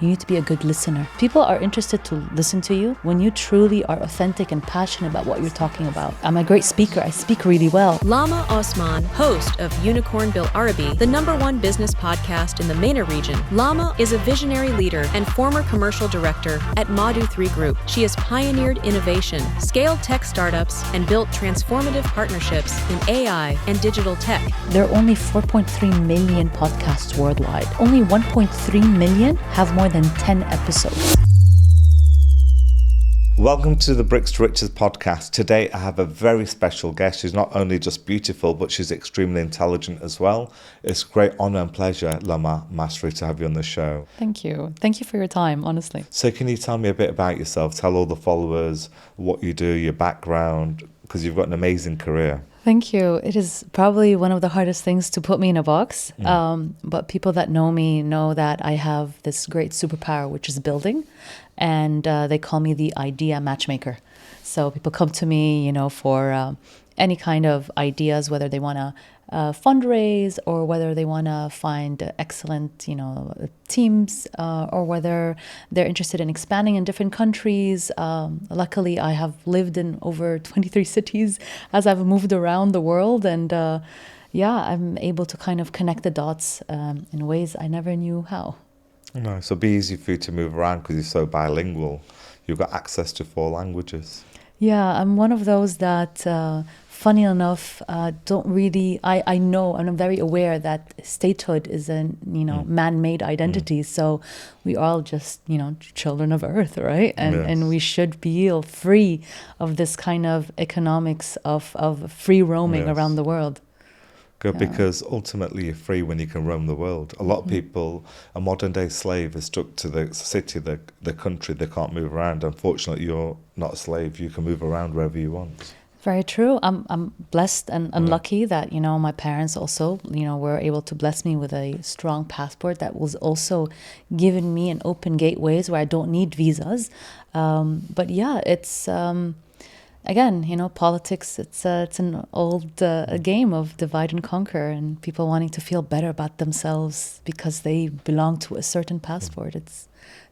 You need to be a good listener. People are interested to listen to you when you truly are authentic and passionate about what you're talking about. I'm a great speaker. I speak really well. Lama Osman, host of Unicorn Bil Arabi, the #1 business podcast in the MENA region. Lama is a visionary leader and former commercial director at Madu 3 Group. She has pioneered innovation, scaled tech startups, and built transformative partnerships in AI and digital tech. There are only 4.3 million podcasts worldwide. Only 1.3 million have more than 10 episodes. Welcome to the Bricks to Riches podcast. Today I have a very special guest. She's not only just beautiful, but she's extremely intelligent as well. It's a great honor and pleasure, Lama Osman, to have you on the show. Thank you. Thank you for your time, honestly. So can you tell me a bit about yourself? Tell all the followers what you do, your background, because you've got an amazing career. Thank you. It is probably one of the hardest things to put me in a box. But people that know me know that I have this great superpower, which is building. And they call me the idea matchmaker. So people come to me, for any kind of ideas, whether they want to fundraise or whether they want to find excellent, teams or whether they're interested in expanding in different countries. Luckily, I have lived in over 23 cities as I've moved around the world. And I'm able to kind of connect the dots in ways I never knew how. No, so it'll be easy for you to move around because you're so bilingual. You've got access to 4 languages. Yeah, I'm one of those that, funny enough, don't really. I know, and I'm very aware that statehood is a man-made identity. So we all just children of Earth, right? And we should feel free of this kind of economics of free roaming around the world. Good, because ultimately you're free when you can roam the world. A lot of people, a modern day slave is stuck to the city, the country, they can't move around. Unfortunately, you're not a slave, you can move around wherever you want. Very true. I'm blessed and lucky that, my parents also, were able to bless me with a strong passport that was also given me an open gateways where I don't need visas. But yeah, it's... Again, politics, it's an old game of divide and conquer and people wanting to feel better about themselves because they belong to a certain passport. I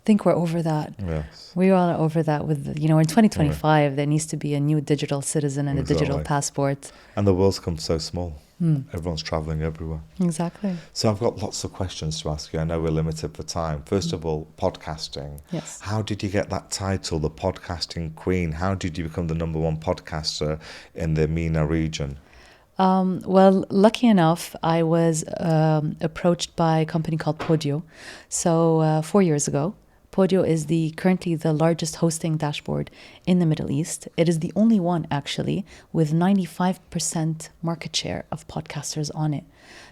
think we're over that. Yes. We are over that with, in 2025, there needs to be a new digital citizen and a digital passport. And the world's come so small. Everyone's traveling everywhere. Exactly. So I've got lots of questions to ask you. I know we're limited for time. First of all, podcasting. Yes. How did you get that title, the podcasting queen? How did you become the #1 podcaster in the MENA region? Well, lucky enough, I was approached by a company called Podio. So 4 years ago. Podio is currently the largest hosting dashboard in the Middle East. It is the only one, actually, with 95% market share of podcasters on it.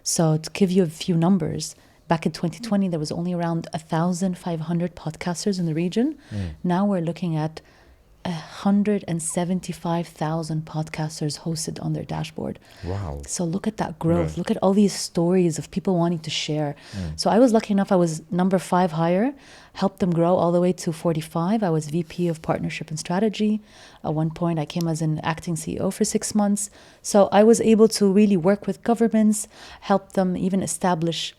So to give you a few numbers, back in 2020, there was only around 1,500 podcasters in the region. Now we're looking at 175,000 podcasters hosted on their dashboard. Wow. So look at that growth. Yeah. Look at all these stories of people wanting to share. So I was lucky enough, I was number 5 hire, helped them grow all the way to 45. I was VP of Partnership and Strategy. At one point, I came as an acting CEO for 6 months. So I was able to really work with governments, help them even establish,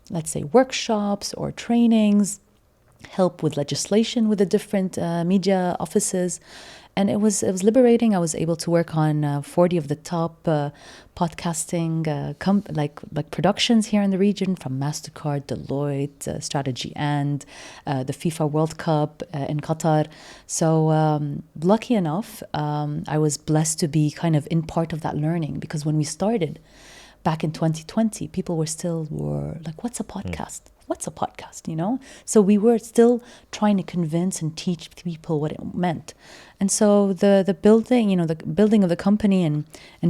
let's say, workshops or trainings, help with legislation with the different media offices, and it was liberating. I was able to work on 40 of the top podcasting like productions here in the region, from MasterCard, Deloitte, Strategy, and the FIFA World Cup in Qatar. So lucky enough, I was blessed to be kind of in part of that learning, because when we started back in 2020, people were like, what's a podcast? What's a podcast, So we were still trying to convince and teach people what it meant. And so the building, the building of the company and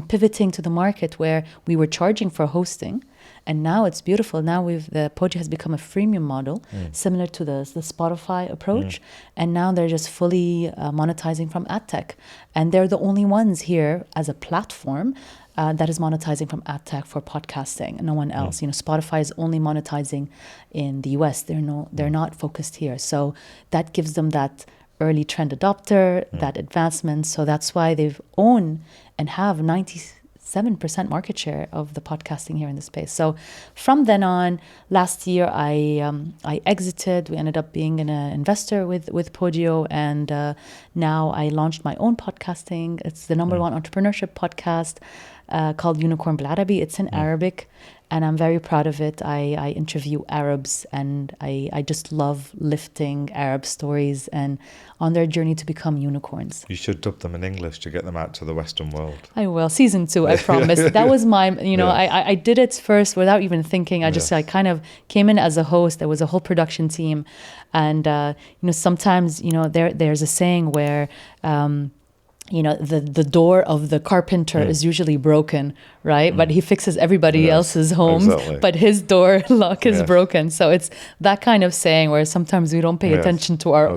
pivoting to the market where we were charging for hosting. And now it's beautiful. Now the Podio has become a freemium model, similar to the Spotify approach. And now they're just fully monetizing from ad tech. And they're the only ones here as a platform that is monetizing from ad tech for podcasting, no one else. Spotify is only monetizing in the US. They're not focused here. So that gives them that early trend adopter, that advancement. So that's why they've owned and have 7% market share of the podcasting here in the space. So from then on, last year I exited. We ended up being an investor with Podio, and now I launched my own podcasting. It's the number one entrepreneurship podcast called Unicorn بالعربي. It's in Arabic, and I'm very proud of it. I interview Arabs, and I just love lifting Arab stories and on their journey to become unicorns. You should dub them in English to get them out to the Western world. I will. Season 2, I promise. That was my, I did it first without even thinking. I kind of came in as a host. There was a whole production team. And, sometimes, there's a saying where, the door of the carpenter is usually broken, right? But he fixes everybody else's homes, but his door lock is broken. So it's that kind of saying where sometimes we don't pay attention to our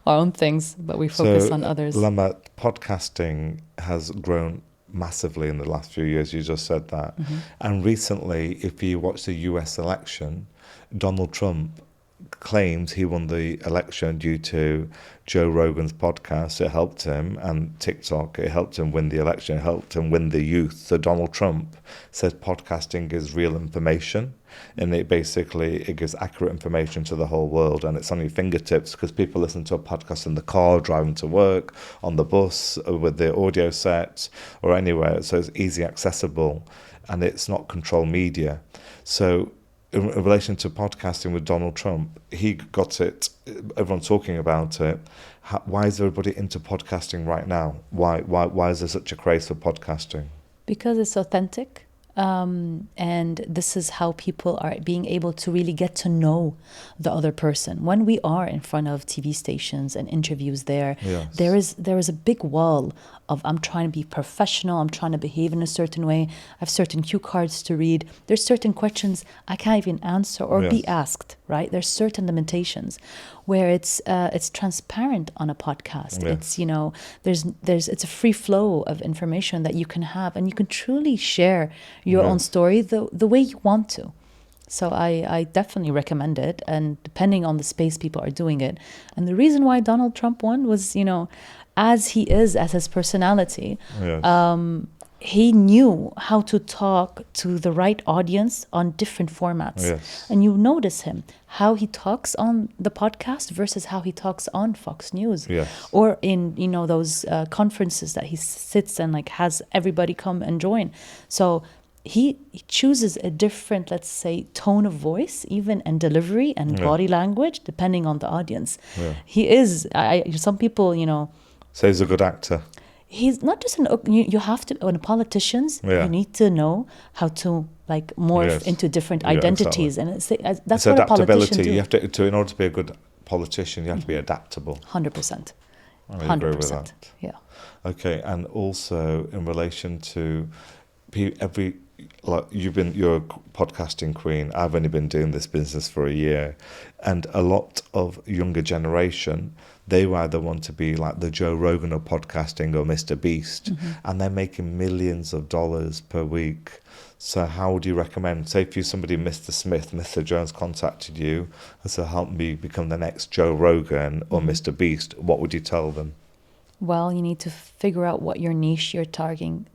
own things, but we focus on others. Lama, podcasting has grown massively in the last few years. You just said that. And recently, if you watch the US election, Donald Trump claims he won the election due to Joe Rogan's podcast. It helped him, and TikTok, it helped him win the election, it helped him win the youth. So Donald Trump says podcasting is real information, and it gives accurate information to the whole world, and it's on your fingertips because people listen to a podcast in the car, driving to work, on the bus, with the audio set, or anywhere. So it's easy accessible, and it's not controlled media. So in relation to podcasting with Donald Trump, he got it, everyone's talking about it. Why is everybody into podcasting right now? Why is there such a craze for podcasting? Because it's authentic. And this is how people are being able to really get to know the other person. When we are in front of TV stations and interviews there is a big wall of I'm trying to be professional, I'm trying to behave in a certain way, I have certain cue cards to read, there's certain questions I can't even answer or be asked, right? There's certain limitations where it's transparent on a podcast. It's a free flow of information that you can have, and you can truly share your own story the way you want to. So I definitely recommend it, and depending on the space people are doing it. And the reason why Donald Trump won was, as he is, as his personality, he knew how to talk to the right audience on different formats. And you notice him, how he talks on the podcast versus how he talks on Fox News. Or in, those conferences that he sits and has everybody come and join. So he chooses a different, let's say, tone of voice, even, and delivery and body language, depending on the audience. He is, some people, So he's a good actor. He's not just you have to, when politicians, you need to know how to morph into different identities. And that's what a politician do. You have to, in order to be a good politician, you have to be adaptable. 100%. I agree with that. Yeah. Okay, and also in relation to you're a podcasting queen. I've only been doing this business for a year, and a lot of younger generation, they either want to be like the Joe Rogan of podcasting or Mr. Beast, and they're making millions of dollars per week. So how would you recommend, say if somebody, Mr. Smith, Mr. Jones contacted you and said, help me become the next Joe Rogan or Mr. Beast, what would you tell them? Well, you need to figure out what your niche you're targeting.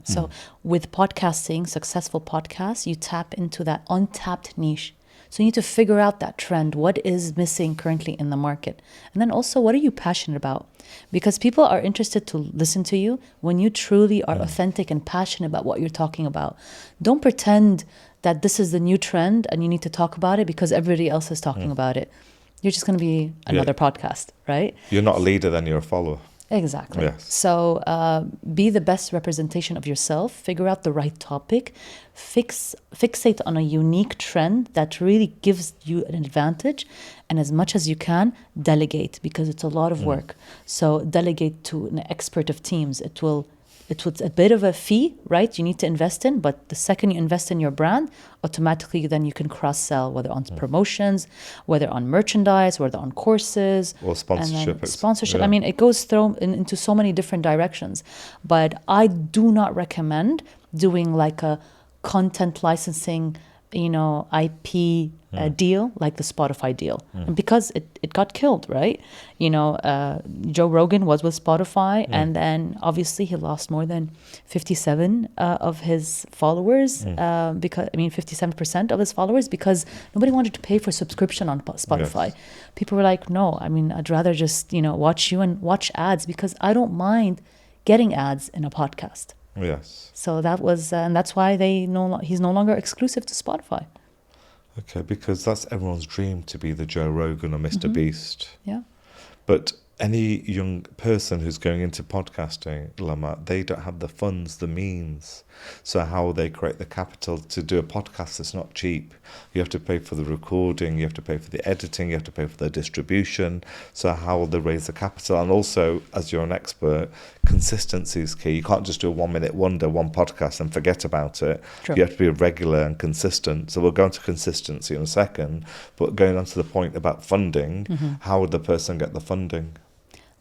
So with podcasting, successful podcasts, you tap into that untapped niche. So you need to figure out that trend. What is missing currently in the market? And then also, what are you passionate about? Because people are interested to listen to you when you truly are authentic and passionate about what you're talking about. Don't pretend that this is the new trend and you need to talk about it because everybody else is talking about it. You're just going to be another podcast, right? You're not a leader, then you're a follower. Exactly. So be the best representation of yourself, figure out the right topic, fixate on a unique trend that really gives you an advantage, and as much as you can, delegate, because it's a lot of work. So delegate to an expert of teams. It's a bit of a fee, right? You need to invest in, but the second you invest in your brand, automatically then you can cross-sell, whether on promotions, whether on merchandise, whether on courses. Or sponsorship. Sponsorship. I mean, it goes into so many different directions. But I do not recommend doing a content licensing IP deal like the Spotify deal. And because it got killed, right? Joe Rogan was with Spotify, and then obviously he lost more than 57 of his followers, because 57% of his followers, because nobody wanted to pay for subscription on Spotify. Yes. People were like, no, I'd rather just, watch you and watch ads, because I don't mind getting ads in a podcast. Yes. So that was, and that's why he's no longer exclusive to Spotify. Okay, because that's everyone's dream, to be the Joe Rogan or Mr. Beast. Yeah. But any young person who's going into podcasting, Lama, they don't have the funds, the means. So how will they create the capital to do a podcast? It's not cheap. You have to pay for the recording, you have to pay for the editing, you have to pay for the distribution. So how will they raise the capital? And also, as you're an expert, consistency is key. You can't just do a 1 minute wonder, one podcast and forget about it. True. You have to be regular and consistent. So we'll go into consistency in a second. But going on to the point about funding, how would the person get the funding?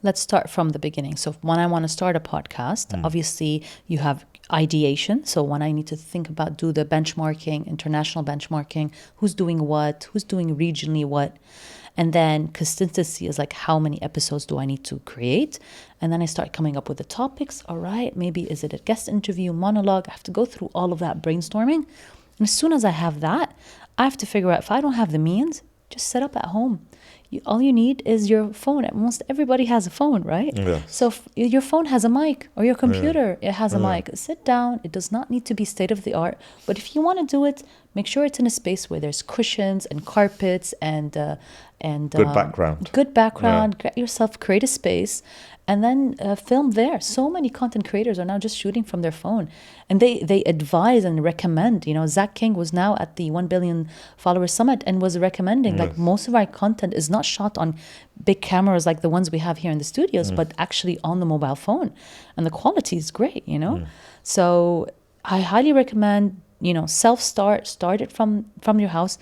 Let's start from the beginning. So when I want to start a podcast, obviously you have ideation. So when I need to think about, do the benchmarking, international benchmarking, who's doing what, who's doing regionally what. And then consistency is like, how many episodes do I need to create? And then I start coming up with the topics. All right, maybe is it a guest interview, monologue? I have to go through all of that brainstorming. And as soon as I have that, I have to figure out, if I don't have the means, just set up at home. All you need is your phone. Almost everybody has a phone, right? Yes. So if your phone has a mic, or your computer, it has a mic. Sit down. It does not need to be state of the art. But if you want to do it, make sure it's in a space where there's cushions and carpets and Good background. Good background. Get yourself, create a space, and then film there. So many content creators are now just shooting from their phone, and they advise and recommend. Zach King was now at the 1 billion follower summit and was recommending, like, most of our content is not shot on big cameras like the ones we have here in the studios, but actually on the mobile phone, and the quality is great. So I highly recommend, start it from your house.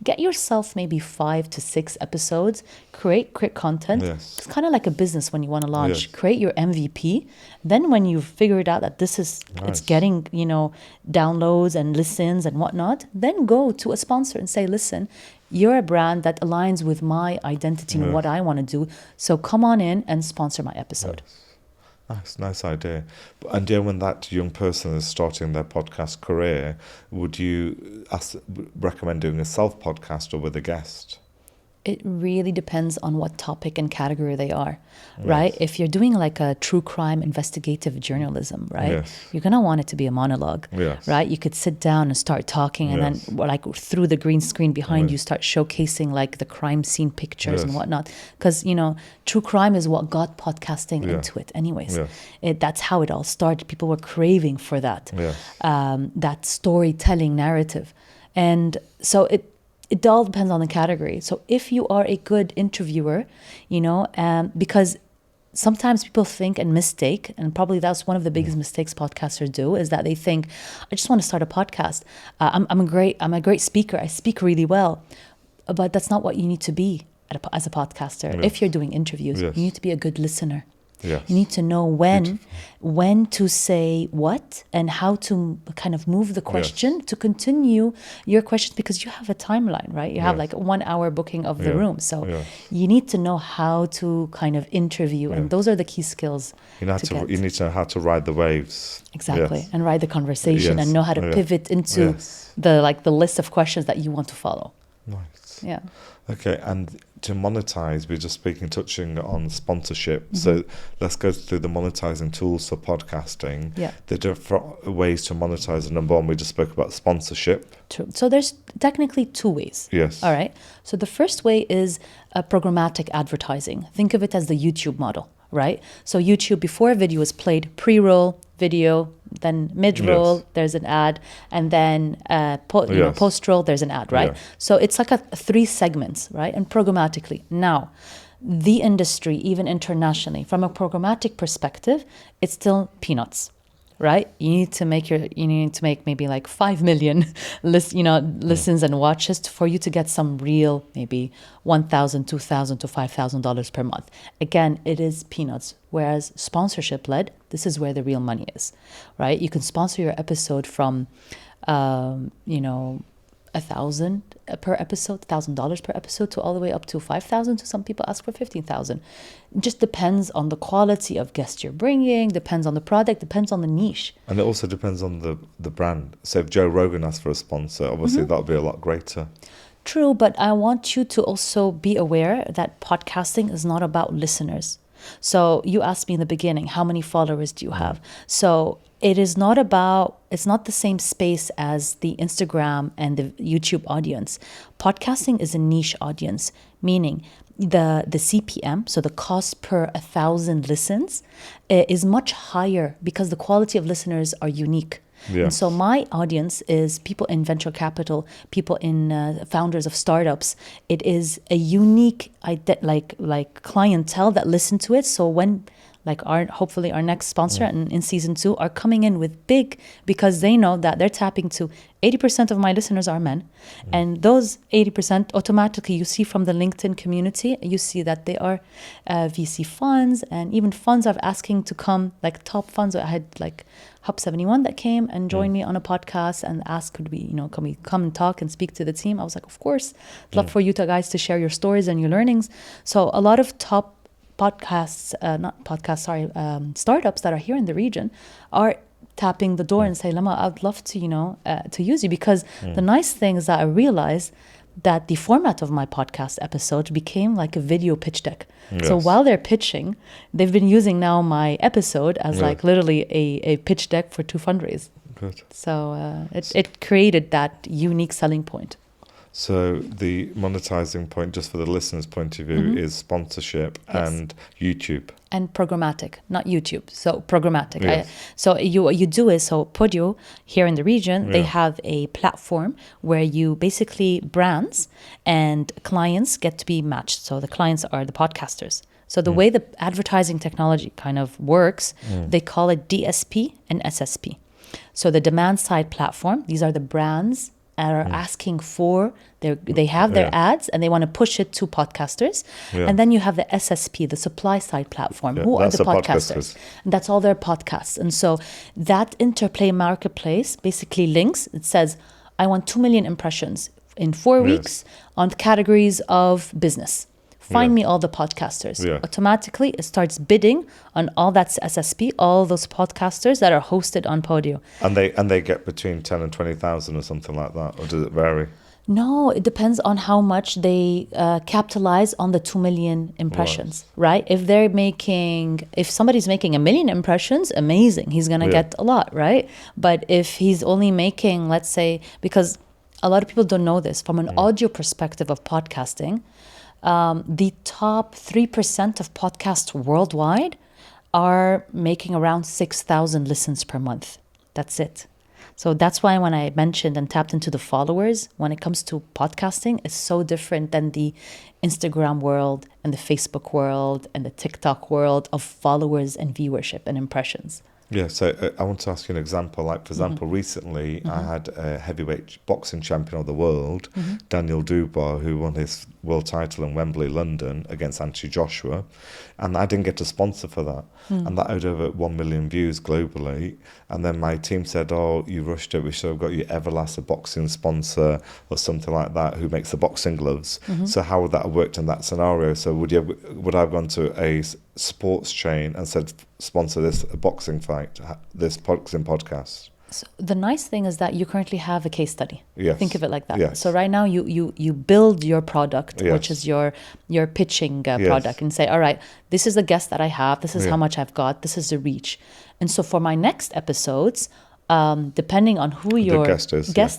Get yourself maybe 5 to 6 episodes, create content. Yes. It's kind of like a business when you want to launch. Yes. Create your MVP. Then when you've figured out that it's Nice. getting, downloads and listens and whatnot, then go to a sponsor and say, listen, you're a brand that aligns with my identity and what I want to do. So come on in and sponsor my episode. Nice idea. And when that young person is starting their podcast career, would you recommend doing a self-podcast or with a guest? It really depends on what topic and category they are, right? If you're doing like a true crime investigative journalism, right? Yes. You're going to want it to be a monologue, Yes. right? You could sit down and start talking, and Yes. then like through the green screen behind you, start showcasing like the crime scene pictures and Yes. whatnot. Because, true crime is what got podcasting into it anyways. Yes. That's how it all started. People were craving for that, Yes. that storytelling narrative. And so it all depends on the category. So if you are a good interviewer, because sometimes people think and mistake, and probably that's one of the biggest mistakes podcasters do, is that they think, I just want to start a podcast. I'm a great speaker. I speak really well, but that's not what you need to be as a podcaster. Yes. If you're doing interviews, Yes. you need to be a good listener. Yes. You need to know when to say what and how to kind of move the question to continue your questions, because you have a timeline, right? You have like a 1 hour booking of the room. So you need to know how to kind of interview. And those are the key skills. You need to know how to ride the waves. Exactly. Yes. And ride the conversation and know how to pivot into the list of questions that you want to follow. Nice. Yeah. Okay, and to monetize, we're just touching on sponsorship. So let's go through the monetizing tools for podcasting. Yeah. The different ways to monetize. Number one, we just spoke about sponsorship. True. So there's technically 2 ways. Yes. All right. So the first way is programmatic advertising. Think of it as the YouTube model, right? So YouTube, before a video is played, pre-roll, video, then mid-roll, there's an ad, and then post-roll, there's an ad, right? Yeah. So it's like 3 segments, right? And programmatically. Now, the industry, even internationally, from a programmatic perspective, it's still peanuts, right? You need to make maybe like 5 million listens and watches for you to get some real, maybe $1,000, $2,000 to $5,000 per month. Again, it is peanuts. Whereas sponsorship led, this is where the real money is, right? You can sponsor your episode from, 1,000 per episode, $1,000 per episode, to all the way up to 5,000. To some people ask for 15,000. It just depends on the quality of guests you're bringing, depends on the product, depends on the niche. And it also depends on the brand. So if Joe Rogan asks for a sponsor, obviously that would be a lot greater. True, but I want you to also be aware that podcasting is not about listeners. So you asked me in the beginning, how many followers do you have? So it's not the same space as the Instagram and the YouTube audience. Podcasting is a niche audience, meaning the CPM, so the cost per 1,000 listens, is much higher because the quality of listeners are unique. Yeah. And so my audience is people in venture capital, people in founders of startups. It is a unique like clientele that listen to it. So when hopefully our next sponsor in season 2 are coming in with big, because they know that they're tapping to 80% of my listeners are men. And those 80% automatically, you see from the LinkedIn community, you see that they are VC funds, and even funds are asking to come, like top funds. I had like Hub 71 that came and joined me on a podcast and asked, can we come and talk and speak to the team? I was like, of course, love for you guys to share your stories and your learnings. So a lot of top startups that are here in the region are tapping the door and say, Lama, I'd love to, to use you, because the nice thing is that I realized that the format of my podcast episode became like a video pitch deck. Yes. So while they're pitching, they've been using now my episode as like literally a pitch deck for to fundraise. Good. So it created that unique selling point. So the monetizing point, just for the listener's point of view, is sponsorship and YouTube. And programmatic, not YouTube. So programmatic. Yes. So what you do is, so Podio here in the region, they have a platform where you basically brands and clients get to be matched. So the clients are the podcasters. So the way the advertising technology kind of works, they call it DSP and SSP. So the demand side platform, these are the brands that are asking for they have their ads and they want to push it to podcasters. And then you have the SSP, the supply side platform. Who are the podcasters? And that's all their podcasts. And so that interplay marketplace basically links. It says, I want 2 million impressions in 4 weeks on categories of business. Find me all the podcasters. Automatically, it starts bidding on all that's SSP, all those podcasters that are hosted on Podio. And they get between 10 and 20,000 or something like that, or does it vary? No, it depends on how much they capitalize on the 2 million impressions, right? If somebody's making 1 million impressions, amazing, he's gonna get a lot, right? But if he's only making, let's say, because a lot of people don't know this, from an audio perspective of podcasting, the top 3% of podcasts worldwide are making around 6,000 listens per month. That's it. So that's why when I mentioned and tapped into the followers, when it comes to podcasting, it's so different than the Instagram world and the Facebook world and the TikTok world of followers and viewership and impressions. Yeah, so I want to ask you an example. Like, for example, recently I had a heavyweight boxing champion of the world, Daniel Dubois, who won his world title in Wembley, London, against Anthony Joshua. And I didn't get a sponsor for that. And that had over 1 million views globally. And then my team said, oh, you rushed it. We should have got you Everlast, a boxing sponsor or something like that, who makes the boxing gloves. So how would that have worked in that scenario? So would I have gone to a sports chain and said, sponsor this boxing fight, this boxing podcast? So the nice thing is that you currently have a case study. Yes. Think of it like that. Yes. So right now you build your product, which is your pitching product, and say, all right, this is the guest that I have. This is how much I've got. This is the reach. And so for my next episodes, depending on who your guest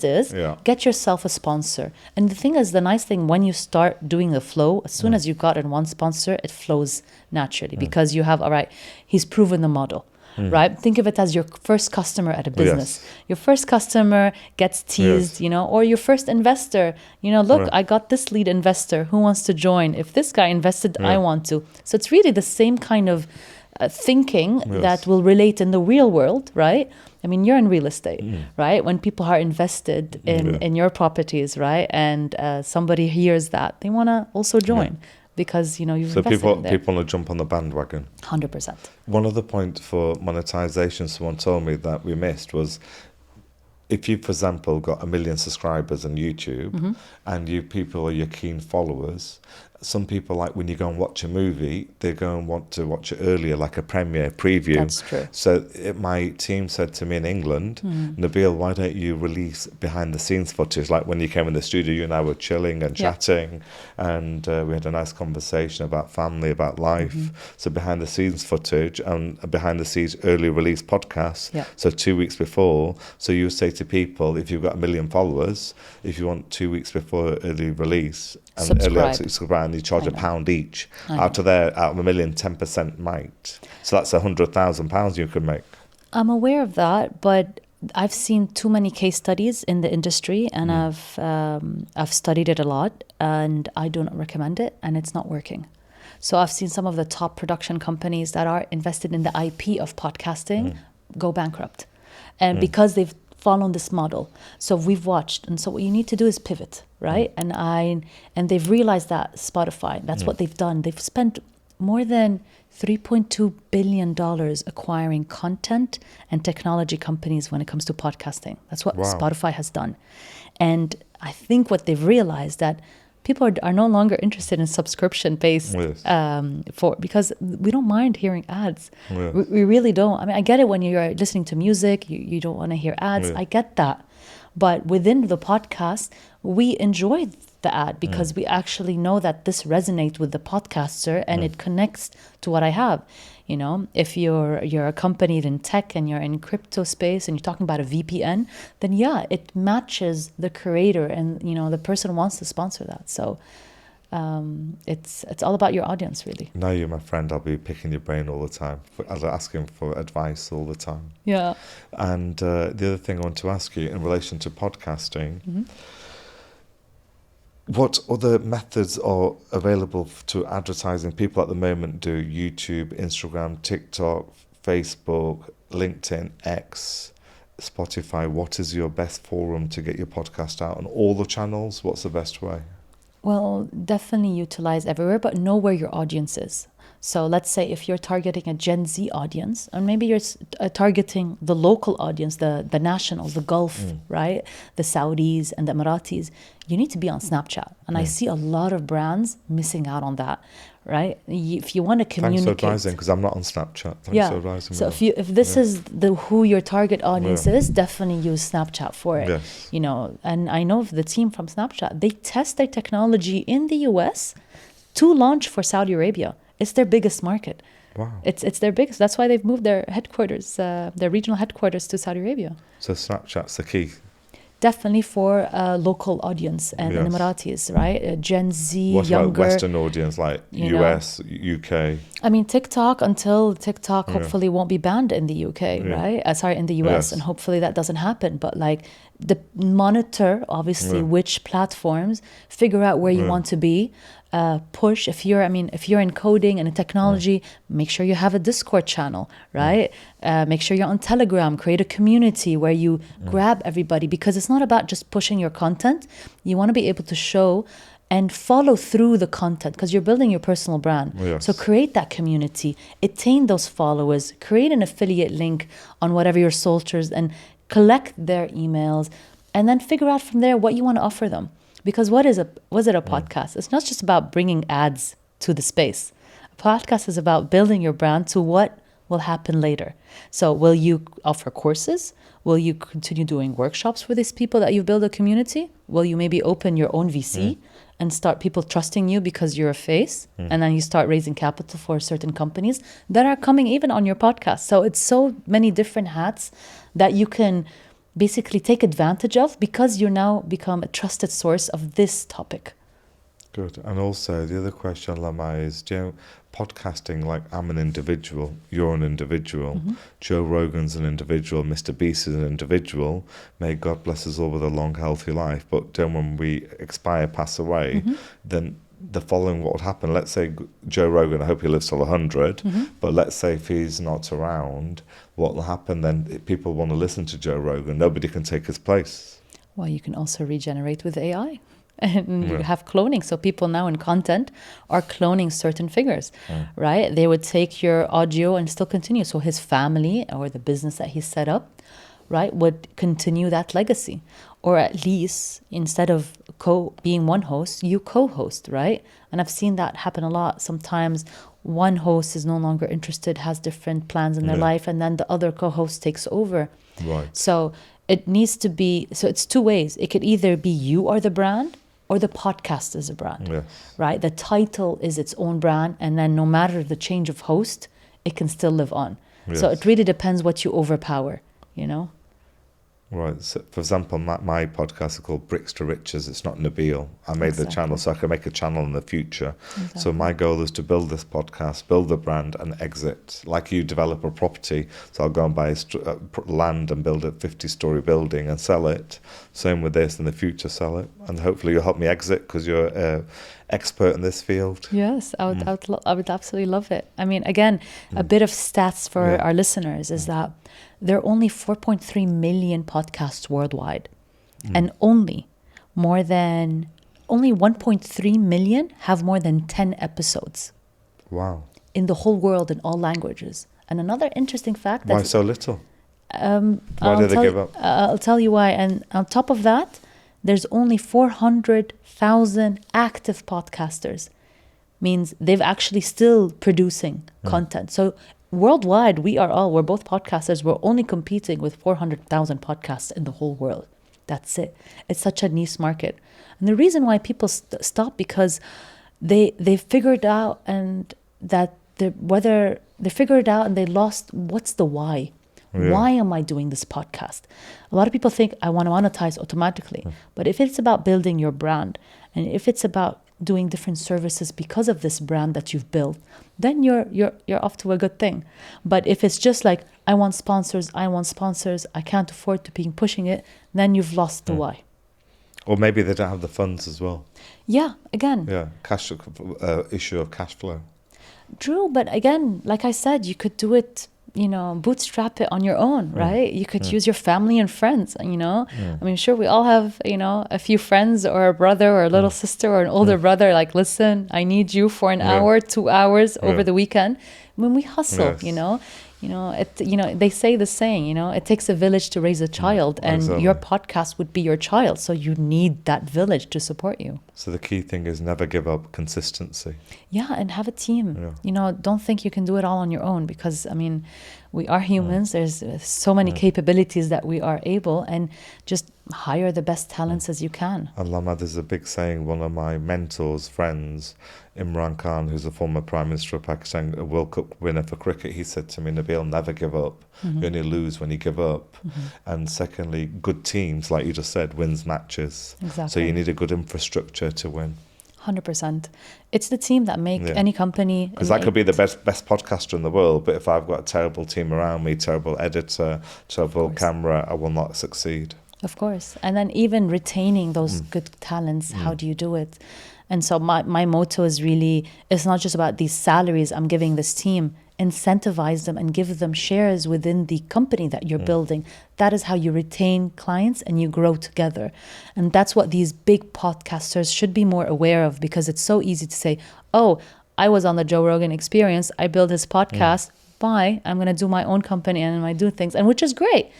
is, get yourself a sponsor. And the thing is, the nice thing, when you start doing the flow, as soon as you've gotten one sponsor, it flows naturally because you have, all right, he's proven the model. Right? Think of it as your first customer at a business. Your first customer gets teased, or your first investor, look, I got this lead investor who wants to join. If this guy invested, I want to. So it's really the same kind of thinking that will relate in the real world, right? I mean, you're in real estate, right? When people are invested in your properties, right? And somebody hears that, they want to also join. Because you've invested in there. People want to jump on the bandwagon. 100%. One other point for monetization someone told me that we missed was if you, for example, got 1 million subscribers on YouTube and you people are your keen followers, some people, like when you go and watch a movie, they go and want to watch it earlier, like a premiere preview. That's true. So my team said to me in England, Nabil, why don't you release behind the scenes footage? Like when you came in the studio, you and I were chilling and chatting, and we had a nice conversation about family, about life. So behind the scenes footage and behind the scenes early release podcasts. Yeah. So 2 weeks before. So you say to people, if you've got 1 million followers, if you want 2 weeks before early release, and early subscribe, and you charge £1 each. Out of 1 million, 10% might. So that's £100,000 you could make. I'm aware of that, but I've seen too many case studies in the industry, and I've studied it a lot, and I do not recommend it, and it's not working. So I've seen some of the top production companies that are invested in the IP of podcasting go bankrupt, and because they've followed this model. So we've watched, and so what you need to do is pivot, right? And they've realized that Spotify, that's what they've done. They've spent more than $3.2 billion acquiring content and technology companies when it comes to podcasting. That's what Spotify has done. And I think what they've realized that people are no longer interested in subscription-based because we don't mind hearing ads. Yes. We really don't. I mean, I get it when you're listening to music, you don't want to hear ads. I get that. But within the podcast, we enjoy the ad because we actually know that this resonates with the podcaster and it connects to what I have. You know, if you're a company in tech and you're in crypto space and you're talking about a VPN, then it matches the creator, and you know the person wants to sponsor that. So it's all about your audience, really. Now you're my friend, I'll be picking your brain all the time. I'll ask him for advice all the time. Yeah. And the other thing I want to ask you in relation to podcasting. What other methods are available to advertising? People at the moment do YouTube, Instagram, TikTok, Facebook, LinkedIn, X, Spotify. What is your best forum to get your podcast out on all the channels? What's the best way? Well, definitely utilize everywhere, but know where your audience is. So let's say if you're targeting a Gen Z audience, or maybe you're targeting the local audience, the nationals, the Gulf, right? The Saudis and the Emiratis, you need to be on Snapchat. And I see a lot of brands missing out on that, right? If you want to communicate... Thanks for advising, because I'm not on Snapchat. Thanks for advising me. So if this is who your target audience is, definitely use Snapchat for it. Yes. You know, and I know the team from Snapchat, they test their technology in the US to launch for Saudi Arabia. It's their biggest market. Wow. It's their biggest. That's why they've moved their headquarters, their regional headquarters to Saudi Arabia. So Snapchat's the key. Definitely for local audience and Emiratis, right? Gen Z, what younger. What about Western audience like US, UK? I mean, TikTok, until TikTok hopefully won't be banned in the UK, right? In the US, and hopefully that doesn't happen. But like, monitor obviously which platforms, figure out where you want to be. Push if you're in coding and in technology, make sure you have a Discord channel, right? Make sure you're on Telegram, create a community where you grab everybody, because it's not about just pushing your content. You want to be able to show and follow through the content, because you're building your personal brand. So create that community, attain those followers, create an affiliate link on whatever your soldiers, and collect their emails, and then figure out from there what you want to offer them. Because was it a podcast? It's not just about bringing ads to the space. A podcast is about building your brand to what will happen later. So will you offer courses? Will you continue doing workshops for these people that you've built a community? Will you maybe open your own VC and start people trusting you because you're a face? And then you start raising capital for certain companies that are coming even on your podcast. So it's so many different hats that you can basically take advantage of, because you now become a trusted source of this topic. Good. And also the other question, Lama, is, podcasting, like, I'm an individual, you're an individual, Joe Rogan's an individual, Mr. Beast is an individual. May God bless us all with a long, healthy life. But then when we expire, pass away, then the following, what would happen? Let's say Joe Rogan, I hope he lives till 100, but let's say if he's not around, what will happen then? People want to listen to Joe Rogan. Nobody can take his place. Well, you can also regenerate with AI. And you have cloning. So people now in content are cloning certain figures, right? They would take your audio and still continue. So his family or the business that he set up right, would continue that legacy. Or at least instead of being one host, you co-host, right? And I've seen that happen a lot. Sometimes one host is no longer interested, has different plans in their life, and then the other co-host takes over. Right. So it needs to be, so it's two ways. It could either be you are the brand or the podcast is a brand, Yes. right? The title is its own brand, and then no matter the change of host, it can still live on. So Yes. it really depends what you overpower, you know? Right. So, for example, my podcast is called Bricks to Riches. It's not Nabil. I made the channel so I can make a channel in the future. Exactly. So my goal is to build this podcast, build the brand, and exit. Like you develop a property, so I'll go and buy land and build a 50-story building and sell it. Same with this, in the future, sell it, and hopefully you'll help me exit because you're an expert in this field. Yes, I would absolutely love it. I mean, again, a bit of stats for our listeners is that there are only 4.3 million podcasts worldwide, and only 1.3 million have more than 10 episodes Wow. in the whole world in all languages. And another interesting fact Why that so little? Why did they give up? I'll tell you why. And on top of that, there's only 400,000 active podcasters. Means they've actually still producing content. So worldwide, we're both podcasters. We're only competing with 400,000 podcasts in the whole world. That's it. It's such a niche market. And the reason why people stop because they figured out and they figured out and they lost what's the why. Yeah. Why am I doing this podcast? A lot of people think I want to monetize automatically. But if it's about building your brand and if it's about doing different services because of this brand that you've built, then you're off to a good thing. But if it's just like I want sponsors, I can't afford to be pushing it, then you've lost the why. Or maybe they don't have the funds as well. Yeah, again. Yeah, issue of cash flow. True, but again, like I said, you could do it, bootstrap it on your own, right? You could use your family and friends, I mean, sure, we all have, a few friends or a brother or a little sister or an older brother, like, listen, I need you for an hour, 2 hours over the weekend. When we hustle, they say the saying, it takes a village to raise a child, and your podcast would be your child. So you need that village to support you. So the key thing is never give up consistency. Yeah, and have a team. Don't think you can do it all on your own because, I mean, we are humans. There's so many capabilities that we are able, and just hire the best talents as you can. And Lama, there's a big saying, one of my mentors, friends, Imran Khan, who's a former Prime Minister of Pakistan, a World Cup winner for cricket, he said to me, Nabil, never give up. You only lose when you give up. And secondly, good teams, like you just said, wins matches. Exactly. So you need a good infrastructure to win. 100%. It's the team that make any company. Because I could be the best podcaster in the world, but if I've got a terrible team around me, terrible editor, terrible camera, I will not succeed. Of course. And then even retaining those good talents, how do you do it? And so my motto is really, it's not just about these salaries I'm giving this team, incentivize them and give them shares within the company that you're building. That is how you retain clients and you grow together. And that's what these big podcasters should be more aware of, because it's so easy to say, oh, I was on the Joe Rogan Experience, I built his podcast, bye, I'm going to do my own company and I do things, and which is great,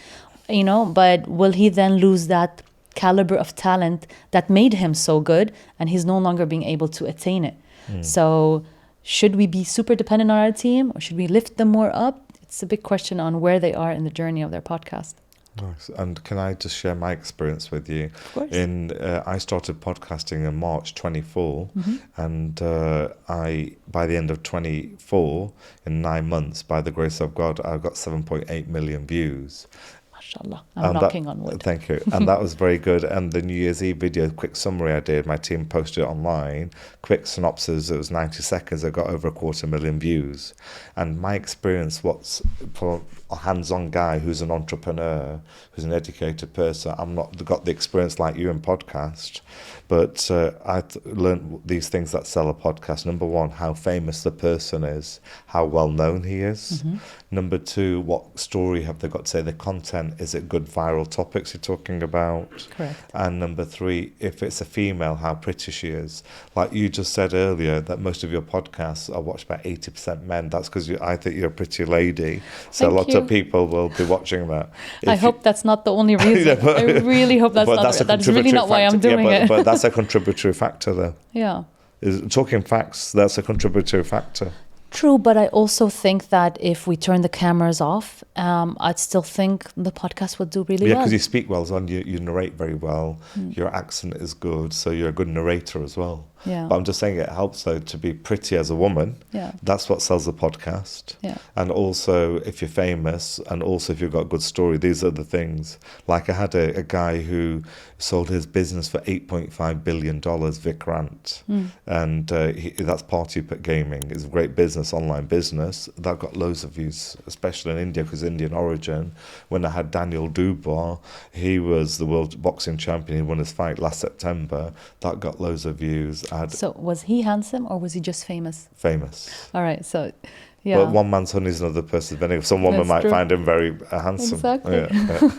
but will he then lose that caliber of talent that made him so good, and he's no longer being able to attain it? So should we be super dependent on our team, or should we lift them more up? It's a big question on where they are in the journey of their podcast. Nice. And can I just share my experience with you? Of course. I started podcasting in March 24, and by the end of 24, in 9 months, by the grace of God, I got 7.8 million views. MashaAllah. I'm knocking on wood. Thank you. And that was very good. And the New Year's Eve video, quick summary I did, my team posted it online. Quick synopsis, it was 90 seconds. I got over 250,000 views. And my experience, what's for a hands-on guy who's an entrepreneur, who's an educated person, I'm not got the experience like you in podcast, but I learned these things that sell a podcast. Number one, how famous the person is, how well known he is. Number two, what story have they got to say? The content, is it good viral topics you're talking about? Correct. And number three, if it's a female, how pretty she is. Like you just said earlier, that most of your podcasts are watched by 80% men. That's because I think you're a pretty lady. So Thank a lot lot of people will be watching that. I hope that's not the only reason. I really hope that's not. That's really not why I'm doing it. But that's a contributory factor, though. Yeah. Talking facts, that's a contributory factor. True, but I also think that if we turn the cameras off, I'd still think the podcast would do really well. Yeah, because you speak well, you narrate very well. Your accent is good, so you're a good narrator as well. Yeah. But I'm just saying it helps, though, to be pretty as a woman. Yeah. That's what sells the podcast. Yeah. And also, if you're famous, and also if you've got a good story, these are the things. Like I had a guy who sold his business for $8.5 billion, Vic Grant. And that's Party Gaming. It's a great business, online business. That got loads of views, especially in India, because Indian origin. When I had Daniel Dubois, he was the world boxing champion. He won his fight last September. That got loads of views. So was he handsome or was he just famous? Famous. All right, so yeah. But one man's honey is another person's vinegar. Some woman That's might true. find him very handsome. Exactly. Yeah.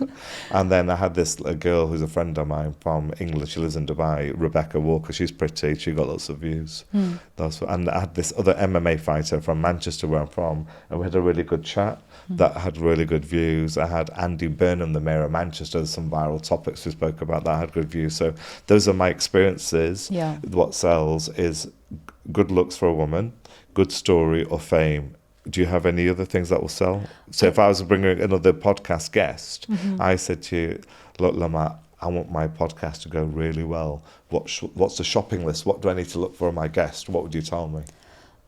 And then I had a girl who's a friend of mine from England. She lives in Dubai, Rebecca Walker. She's pretty. She got lots of views. And I had this other MMA fighter from Manchester, where I'm from, and we had a really good chat that had really good views. I had Andy Burnham, the mayor of Manchester. There's some viral topics we spoke about that had good views. So those are my experiences. Yeah. What sells is good looks for a woman, good story, or fame. Do you have any other things that will sell? So if I was bringing another podcast guest, I said to you, look, Lama, I want my podcast to go really well. What's the shopping list? What do I need to look for in my guest? What would you tell me?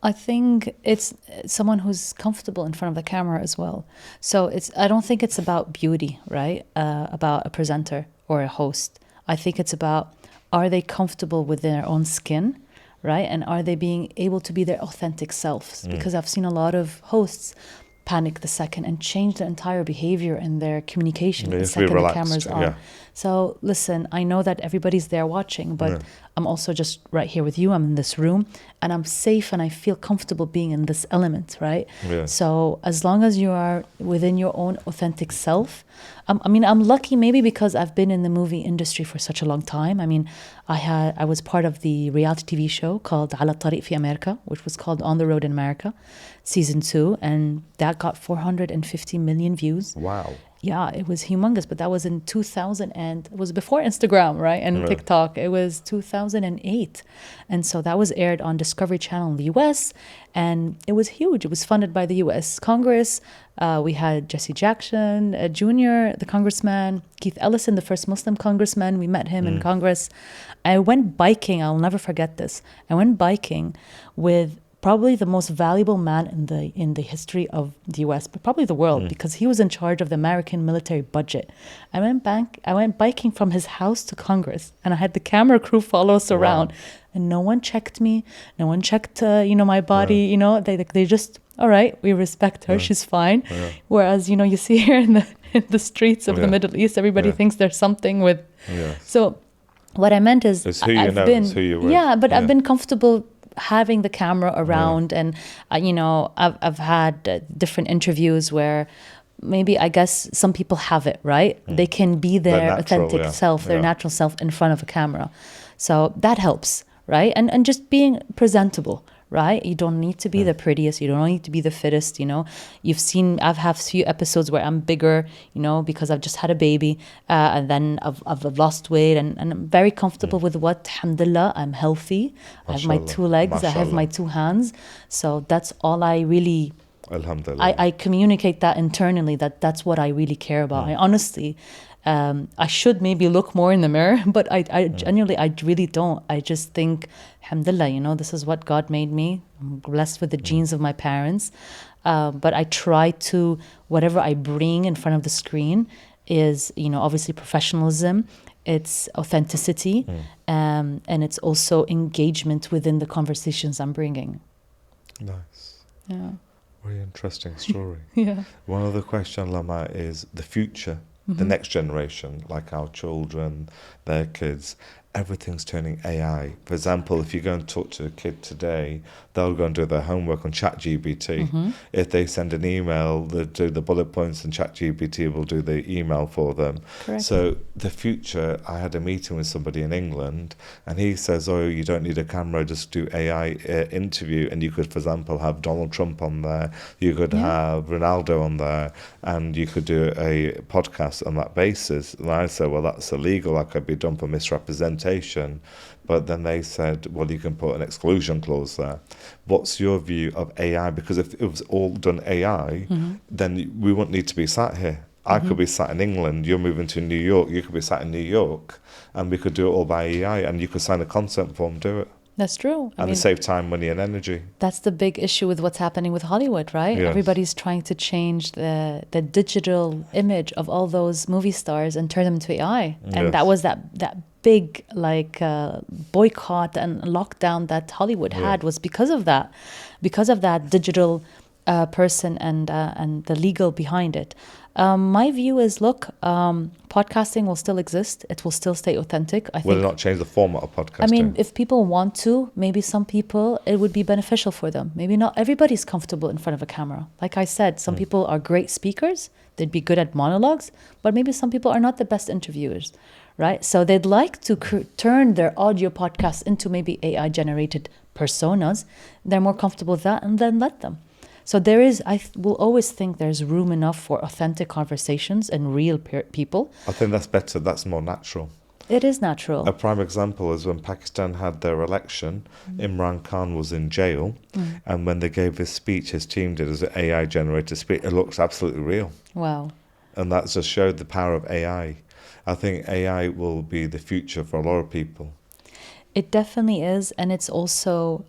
I think it's someone who's comfortable in front of the camera as well. So I don't think it's about beauty, right? About a presenter or a host. I think it's about, are they comfortable with their own skin, right? And are they being able to be their authentic selves? Because I've seen a lot of hosts panic the second and change their entire behavior and their communication the second the camera's on. Yeah. So listen, I know that everybody's there watching, but I'm also just right here with you. I'm in this room and I'm safe and I feel comfortable being in this element, right? Yeah. So as long as you are within your own authentic self, I'm lucky maybe because I've been in the movie industry for such a long time. I mean, I was part of the reality TV show called على الطريق في أمريكا, which was called On the Road in America, season 2, and that got 450 million views. Wow. Yeah, it was humongous, but that was in 2000 and it was before Instagram, right? And TikTok. It was 2008. And so that was aired on Discovery Channel in the US and it was huge. It was funded by the US Congress. We had Jesse Jackson Jr., the congressman, Keith Ellison, the first Muslim congressman. We met him in Congress. I went biking. I'll never forget this. I went biking with probably the most valuable man in the history of the US, but probably the world, because he was in charge of the American military budget. I went biking from his house to Congress, and I had the camera crew follow us around, and no one checked me, no one checked my body. They just, all right, we respect her, she's fine. Whereas you see here in the streets of the Middle East, everybody thinks there's something with. So what I meant is, it's who you know, it's who you were. Yeah, but I've been comfortable having the camera around and I've had different interviews where maybe I guess some people have it, right? They can be their authentic self, their natural self in front of a camera. So that helps, right? And just being presentable, right? You don't need to be the prettiest. You don't need to be the fittest, You've seen, I've had a few episodes where I'm bigger, because I've just had a baby. And then I've lost weight and I'm very comfortable with what, alhamdulillah, I'm healthy. I have my 2 legs, I have my 2 hands. So that's all I really, alhamdulillah. I communicate that internally, that's what I really care about. I honestly, I should maybe look more in the mirror, but I genuinely, I really don't. I just think, alhamdulillah, this is what God made me. I'm blessed with the genes of my parents. But I try to, whatever I bring in front of the screen is, obviously professionalism, it's authenticity, and it's also engagement within the conversations I'm bringing. Nice. Yeah. Very interesting story. Yeah. One other question, Lama, is the future. The next generation, like our children, their kids, everything's turning AI. For example, if you go and talk to a kid today, they'll go and do their homework on ChatGPT. If they send an email, they'll do the bullet points and ChatGPT will do the email for them. Correct. So the future, I had a meeting with somebody in England and he says, oh, you don't need a camera, just do AI interview. And you could, for example, have Donald Trump on there, you could have Ronaldo on there, and you could do a podcast on that basis. And I said, well, that's illegal, that could be done for misrepresentation. But then they said, well, you can put an exclusion clause there. What's your view of AI? Because if it was all done AI, then we wouldn't need to be sat here. I could be sat in England, you're moving to New York, you could be sat in New York, and we could do it all by AI, and you could sign a consent form, do it. That's true. And save time, money, and energy. That's the big issue with what's happening with Hollywood, right? Yes. Everybody's trying to change the digital image of all those movie stars and turn them into AI. And that was that big boycott and lockdown that Hollywood had was because of that digital person and the legal behind it. My view is, look, podcasting will still exist. It will still stay authentic. I think. Will it not change the format of podcasting? I mean, if people want to, maybe some people, it would be beneficial for them. Maybe not everybody's comfortable in front of a camera. Like I said, some people are great speakers. They'd be good at monologues, but maybe some people are not the best interviewers, right? So they'd like to turn their audio podcasts into maybe AI-generated personas. They're more comfortable with that, and then let them. So there is, I will always think there's room enough for authentic conversations and real people. I think that's better. That's more natural. It is natural. A prime example is when Pakistan had their election, Imran Khan was in jail, and when they gave his speech, his team did as an AI-generated speech. It looks absolutely real. Wow. And that just showed the power of AI. I think AI will be the future for a lot of people. It definitely is, and it also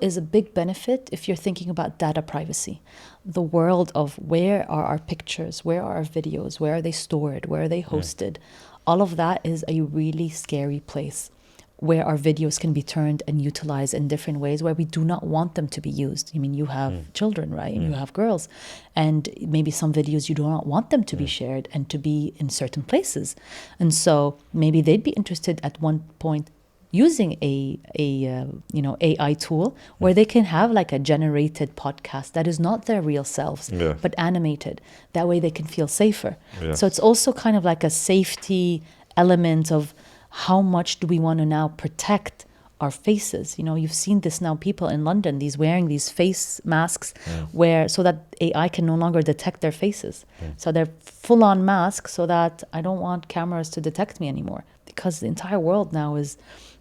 is a big benefit if you're thinking about data privacy. The world of where are our pictures, where are our videos, where are they stored, where are they hosted? All of that is a really scary place where our videos can be turned and utilized in different ways where we do not want them to be used. I mean, you have children, right? And you have girls. And maybe some videos you do not want them to be shared and to be in certain places. And so maybe they'd be interested at one point using a AI tool where they can have like a generated podcast that is not their real selves, but animated. That way they can feel safer. Yeah. So it's also kind of like a safety element of how much do we want to now protect our faces. You know, you've seen this now, people in London, wearing these face masks so that AI can no longer detect their faces. So they're full on masks so that I don't want cameras to detect me anymore, because the entire world now is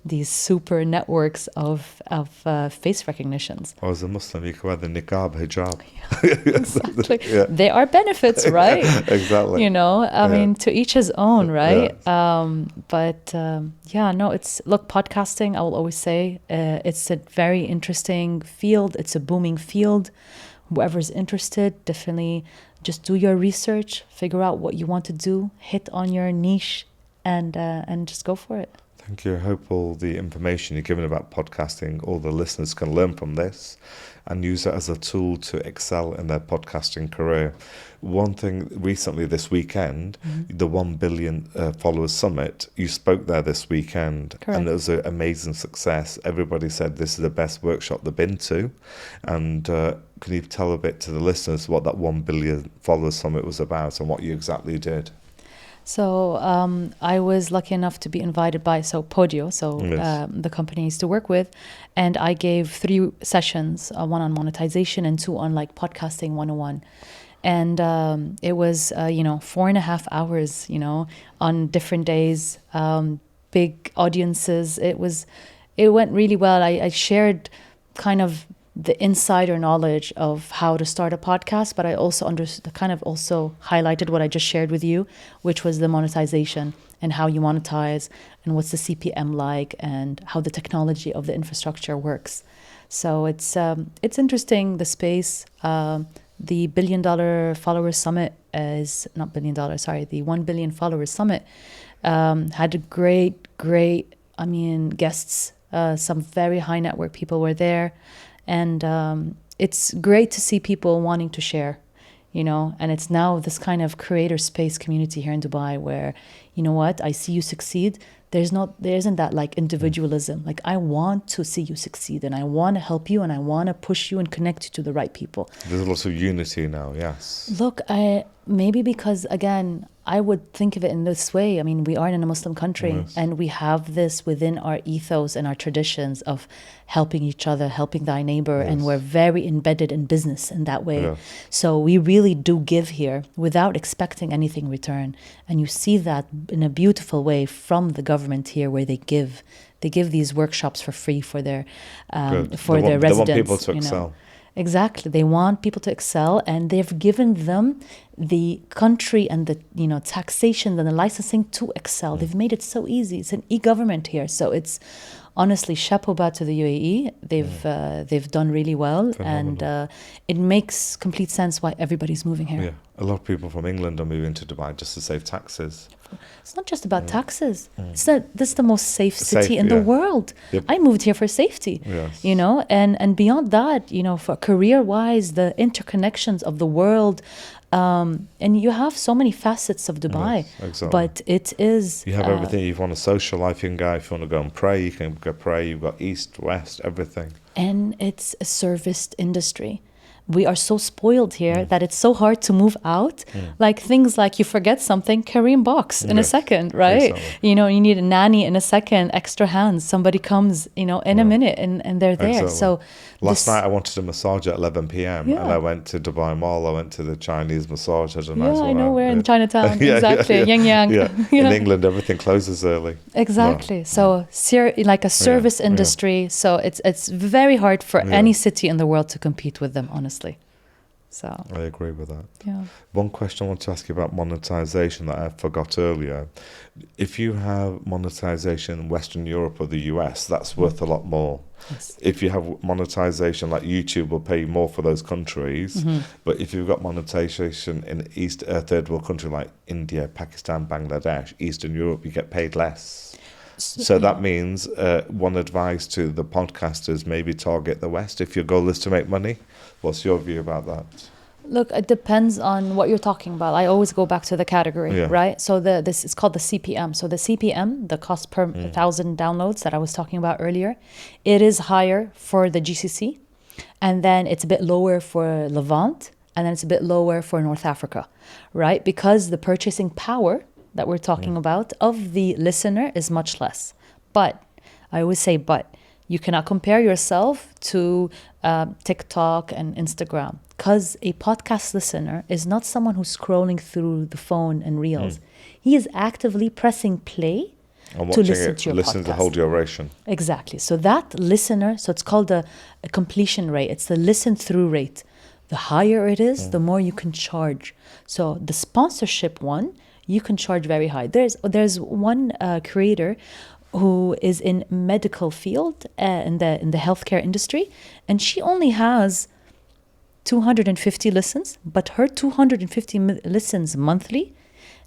these super networks of face recognitions. Or as a Muslim, you can wear the niqab, hijab. Exactly. There are benefits, right? Exactly. You know, I mean, to each his own, right? Look, podcasting, I will always say, it's a very interesting field. It's a booming field. Whoever's interested, definitely just do your research, figure out what you want to do, hit on your niche, and just go for it. Thank you. I hope all the information you're given about podcasting, all the listeners can learn from this and use it as a tool to excel in their podcasting career. One thing recently this weekend, the 1 billion followers summit, you spoke there this weekend. Correct. And it was an amazing success. Everybody said this is the best workshop they've been to. And can you tell a bit to the listeners what that 1 billion followers summit was about and what you exactly did? So I was lucky enough to be invited by Podio, the company I used to work with, and I gave 3 sessions, one on monetization and 2 on like podcasting 101. And it was 4.5 hours, on different days, big audiences. It went really well. I shared kind of the insider knowledge of how to start a podcast, but I also also highlighted what I just shared with you, which was the monetization and how you monetize and what's the CPM like and how the technology of the infrastructure works. So it's interesting, the space. The $1 billion followers summit is not $1 billion, sorry, the 1 billion followers summit had great, guests. Some very high network people were there. And it's great to see people wanting to share, and it's now this kind of creator space community here in Dubai where, you know what, I see you succeed. there isn't that like individualism. Like, I want to see you succeed, and I want to help you, and I want to push you and connect you to the right people. There's lots of unity now, yes. Look, maybe because, again, I would think of it in this way. I mean, we are in a Muslim country, Yes. and we have this within our ethos and our traditions of helping each other, helping thy neighbor, and Yes. we're very embedded in business in that way. Yes. So we really do give here without expecting anything in return. And you see that in a beautiful way from the government here, where they give these workshops for free for their Good. for They their want- they want residents. people to excel. Exactly. They want people to excel, and they've given them the country and the taxation and the licensing to excel. They've made it so easy. It's an e-government here, so it's honestly chapeau bas to the UAE. They've done really well, and it makes complete sense why everybody's moving here. Yeah, a lot of people from England are moving to Dubai just to save taxes. It's not just about taxes. This is the most safe city Safe, in the yeah. world. Yep. I moved here for safety. Yes. And beyond that, for career-wise, the interconnections of the world, and you have so many facets of Dubai. Yes, exactly. But it is. You have everything. If you want a social life, you can go. If you want to go and pray, you can go pray. You've got east, west, everything. And it's a serviced industry. We are so spoiled here that it's so hard to move out. Like things like you forget something, carry in box in a Yes, second, right? exactly. You need a nanny in a second, extra hands. Somebody comes, in a minute, and they're there. Exactly. So Last night I wanted a massage at 11 p.m. Yeah. and I went to Dubai Mall. I went to the Chinese massage. Had a nice yeah, I one know out. where in Yeah. Chinatown, Yeah, exactly, yeah, Yang Yang. Yeah. Yeah. In England, everything closes early. Exactly. So like a service yeah. industry. So it's very hard for any city in the world to compete with them, honestly. So I agree with that. yeah. One question I want to ask you about monetization that I forgot earlier. If you have monetization in Western Europe or the US, that's worth a lot more. Yes. If you have monetization like YouTube will pay more for those countries, but if you've got monetization in third world country like India, Pakistan, Bangladesh, Eastern Europe, you get paid less. So that means one advice to the podcasters, maybe target the West if your goal is to make money. What's your view about that? Look, it depends on what you're talking about. I always go back to the category, Yeah. right? So this is called the CPM. So the CPM, the cost per 1,000 downloads that I was talking about earlier, it is higher for the GCC, and then it's a bit lower for Levant, and then it's a bit lower for North Africa, right? Because the purchasing power that we're talking about of the listener is much less. But I always say, you cannot compare yourself to TikTok and Instagram, because a podcast listener is not someone who's scrolling through the phone and reels. He is actively pressing play I'm to watching listen it, to your listen to podcast. whole duration. Exactly. So that listener, so it's called a completion rate. It's the listen through rate. The higher it is, the more you can charge. So the sponsorship one, you can charge very high. There's one creator who is in medical field in the healthcare industry, and she only has 250 listens, but her 250 listens monthly,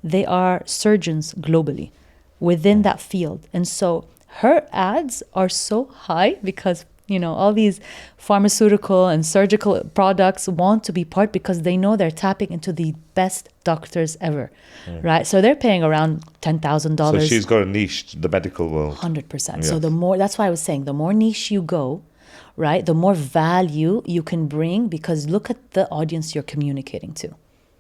they are surgeons globally within that field. And so her ads are so high because all these pharmaceutical and surgical products want to be part, because they know they're tapping into the best doctors ever, right? So they're paying around $10,000. So she's got a niche, the medical world. 100%. So Yes. that's why I was saying, the more niche you go, right, the more value you can bring, because look at the audience you're communicating to.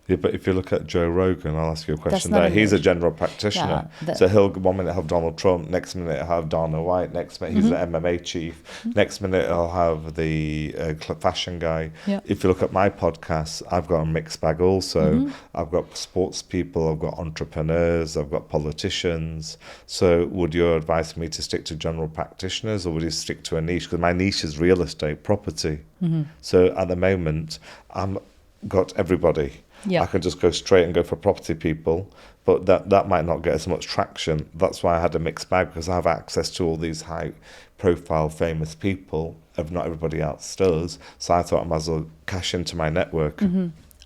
Yeah, but if you look at Joe Rogan, I'll ask you a question not there. a He's a niche. general practitioner. Yeah, So he'll 1 minute have Donald Trump, next minute he'll have Dana White, next minute he's the MMA chief, next minute he'll have the fashion guy. Yeah. If you look at my podcast, I've got a mixed bag also. I've got sports people, I've got entrepreneurs, I've got politicians. So would your advice me to stick to general practitioners, or would you stick to a niche? Because my niche is real estate, property. So at the moment, I'm got everybody. Yeah. I can just go straight and go for property people, but that might not get as much traction. That's why I had a mixed bag, because I have access to all these high profile famous people, if not everybody else does. So I thought I might as well cash into my network.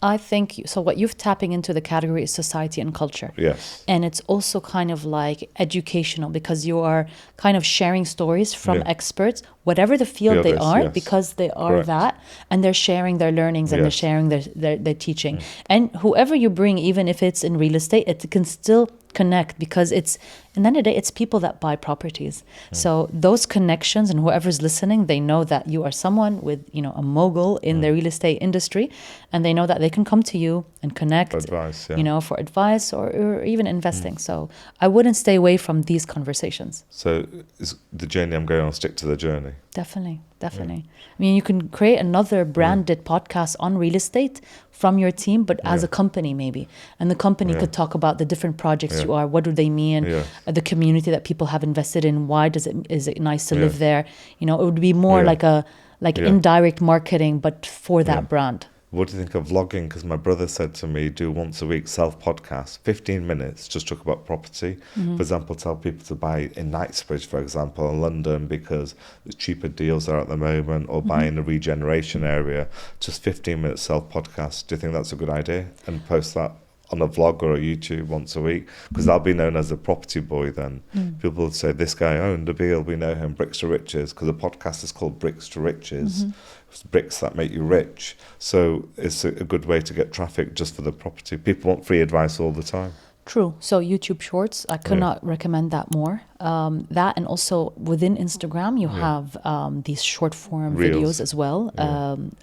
I think so. What you're tapping into the category is society and culture. Yes. And it's also kind of like educational, because you are kind of sharing stories from Yeah. experts, whatever the field Field they is, are, yes. because they are Correct. that, and they're sharing their learnings and they're Yes. sharing their teaching. And whoever you bring, even if it's in real estate, it can still connect, because it's And then today, it's people that buy properties. So those connections, and whoever's listening, they know that you are someone with, a mogul in the real estate industry, and they know that they can come to you and connect, For advice, yeah. for advice or even investing. So I wouldn't stay away from these conversations. So is the journey I'm going on, stick to the journey. Definitely. I mean, you can create another branded podcast on real estate from your team, but as a company maybe. And the company could talk about the different projects you are, what do they mean, the community that people have invested in, why is it nice to live there? It would be more like indirect marketing, but for that brand. What do you think of vlogging? Because my brother said to me, do once a week self-podcast, 15 minutes, just talk about property. For example, tell people to buy in Knightsbridge, for example, in London, because there's cheaper deals there at the moment, or buy in a regeneration area. Just 15 minutes self-podcast. Do you think that's a good idea? And post that on a vlog or a YouTube once a week, because I'll be known as a property boy then. People will say, this guy owned a deal, we know him, Bricks to Riches, because the podcast is called Bricks to Riches. It's bricks that make you rich. So it's a good way to get traffic just for the property. People want free advice all the time. True. So YouTube Shorts, I could not recommend that more. That, and also within Instagram, you have these short form Reels. videos as well.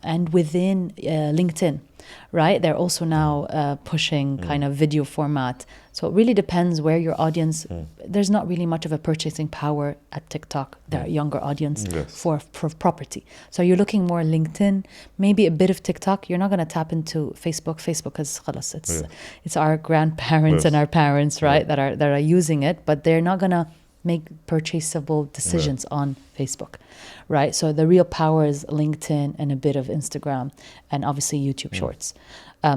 And within LinkedIn, right? They're also now pushing kind of video format. So it really depends where your audience, there's not really much of a purchasing power at TikTok, their younger audience for property. So you're looking more LinkedIn, maybe a bit of TikTok. You're not going to tap into Facebook. Facebook is khalas, it's our grandparents and our parents, right, that are using it, but they're not going to make purchasable decisions on Facebook, right? So the real power is LinkedIn and a bit of Instagram and obviously YouTube Shorts.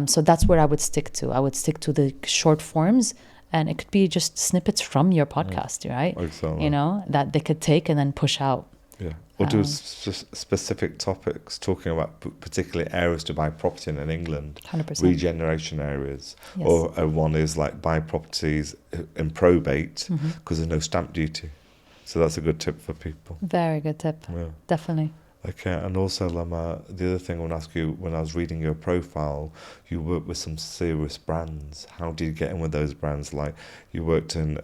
So that's where I would stick to. I would stick to the short forms, and it could be just snippets from your podcast, right? Exactly. That they could take and then push out. Yeah. Or do specific topics, talking about particular areas to buy property in England. 100%. Regeneration areas. Yes. Or one is like buy properties in probate because there's no stamp duty. So that's a good tip for people. Very good tip. Yeah. Definitely. Okay, and also, Lama, the other thing I want to ask you, when I was reading your profile, you worked with some serious brands. How did you get in with those brands? Like, you worked in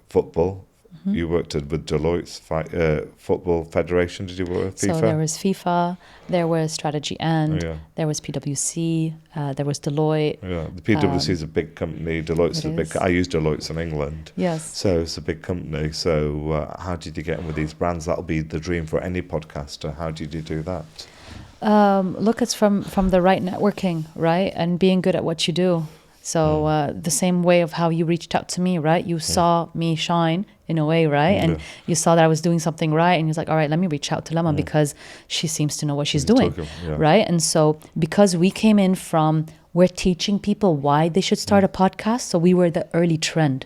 football, you worked with Deloitte's Football Federation. Did you work with FIFA? So there was FIFA, there was Strategy and there was PwC, there was Deloitte. Yeah, the PwC is a big company. Deloitte's a big. I use Deloitte's in England. Yes. So it's a big company. So how did you get in with these brands? That'll be the dream for any podcaster. How did you do that? Look, it's from the right networking, right, and being good at what you do. So the same way of how you reached out to me, right? You saw me shine in a way, right? And you saw that I was doing something right, and you're like, all right, let me reach out to Lama because she seems to know what she's doing, right? And so because we came in from, we're teaching people why they should start a podcast, so we were the early trend.